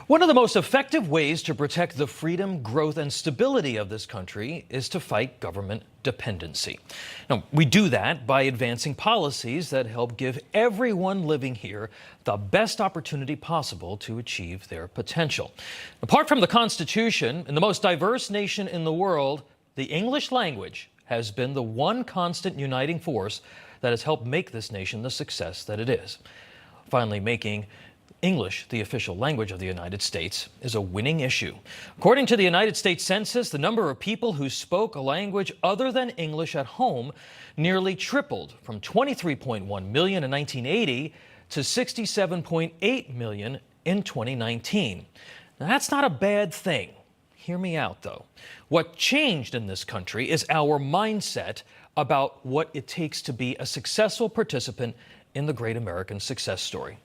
One of the most effective ways to protect the freedom, growth, and stability of this country is to fight government dependency. Now, we do that by advancing policies that help give everyone living here the best opportunity possible to achieve their potential. Apart from the Constitution, in the most diverse nation in the world, the English language has been the one constant uniting force that has helped make this nation the success that it is. Finally, making English the official language of the United States is a winning issue. According to the United States Census, the number of people who spoke a language other than English at home nearly tripled from 23.1 million in 1980 to 67.8 million in 2019. Now, that's not a bad thing. Hear me out, though. What changed in this country is our mindset about what it takes to be a successful participant in the great American success story.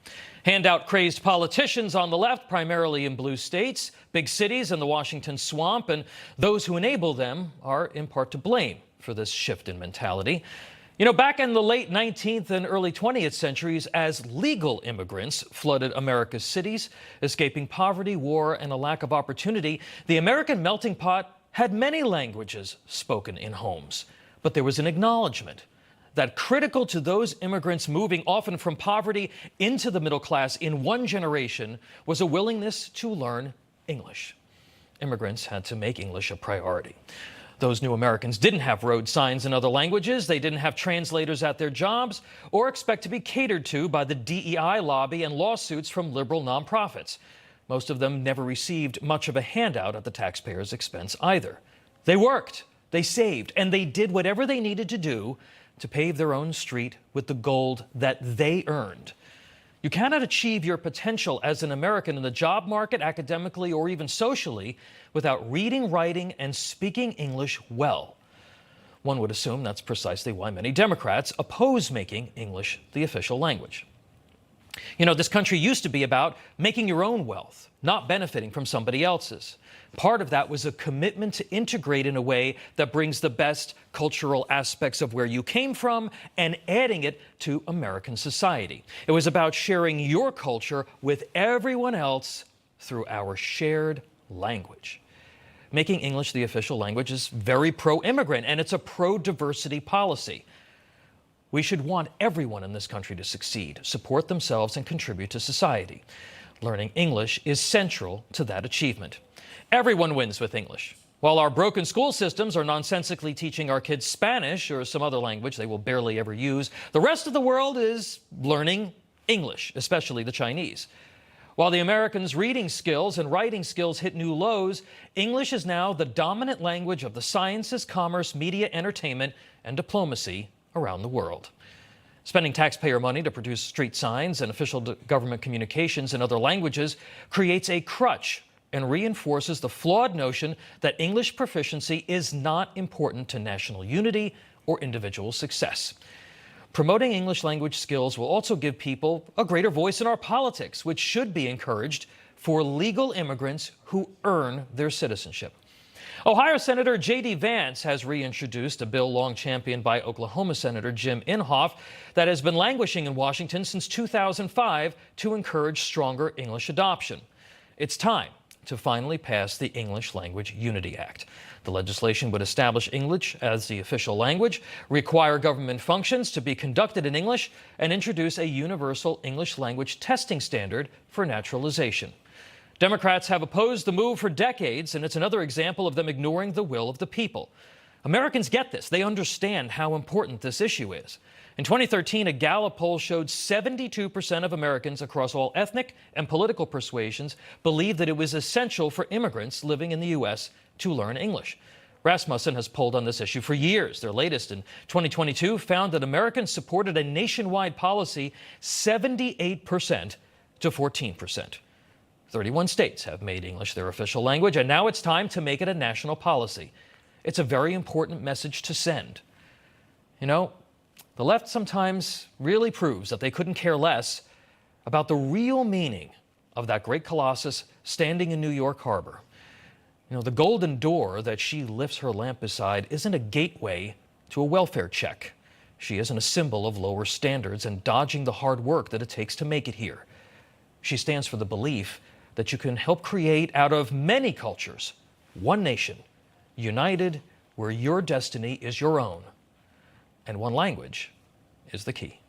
Handout-crazed politicians on the left, primarily in blue states, big cities, and the Washington swamp, and those who enable them are in part to blame for this shift in mentality. You know, back in the late 19th and early 20th centuries, as legal immigrants flooded America's cities, escaping poverty, war, and a lack of opportunity, the American melting pot had many languages spoken in homes. But there was an acknowledgement that critical to those immigrants moving often from poverty into the middle class in one generation was a willingness to learn English. Immigrants had to make English a priority. Those new Americans didn't have road signs in other languages, they didn't have translators at their jobs, or expect to be catered to by the DEI lobby and lawsuits from liberal nonprofits. Most of them never received much of a handout at the taxpayer's expense either. They worked, they saved, and they did whatever they needed to do to pave their own street with the gold that they earned. You cannot achieve your potential as an American in the job market, academically, or even socially without reading, writing, and speaking English well. One would assume that's precisely why many Democrats oppose making English the official language. You know, this country used to be about making your own wealth, not benefiting from somebody else's. Part of that was a commitment to integrate in a way that brings the best cultural aspects of where you came from and adding it to American society. It was about sharing your culture with everyone else through our shared language. Making English the official language is very pro-immigrant, and it's a pro-diversity policy. We should want everyone in this country to succeed, support themselves, and contribute to society. Learning English is central to that achievement. Everyone wins with English. While our broken school systems are nonsensically teaching our kids Spanish or some other language they will barely ever use, the rest of the world is learning English, especially the Chinese. While the Americans' reading skills and writing skills hit new lows, English is now the dominant language of the sciences, commerce, media, entertainment, and diplomacy around the world. Spending taxpayer money to produce street signs and official government communications in other languages creates a crutch and reinforces the flawed notion that English proficiency is not important to national unity or individual success. Promoting English language skills will also give people a greater voice in our politics, which should be encouraged for legal immigrants who earn their citizenship. Ohio Senator J.D. Vance has reintroduced a bill long championed by Oklahoma Senator Jim Inhofe that has been languishing in Washington since 2005 to encourage stronger English adoption. It's time to finally pass the English Language Unity Act. The legislation would establish English as the official language, require government functions to be conducted in English, and introduce a universal English language testing standard for naturalization. Democrats have opposed the move for decades, and it's another example of them ignoring the will of the people. Americans get this. They understand how important this issue is. In 2013, a Gallup poll showed 72% of Americans across all ethnic and political persuasions believed that it was essential for immigrants living in the U.S. to learn English. Rasmussen has polled on this issue for years. Their latest in 2022 found that Americans supported a nationwide policy 78% to 14%. 31 states have made English their official language, and now it's time to make it a national policy. It's a very important message to send. You know, the left sometimes really proves that they couldn't care less about the real meaning of that great colossus standing in New York Harbor. You know, the golden door that she lifts her lamp beside isn't a gateway to a welfare check. She isn't a symbol of lower standards and dodging the hard work that it takes to make it here. She stands for the belief that you can help create out of many cultures, one nation, united where your destiny is your own, and one language is the key.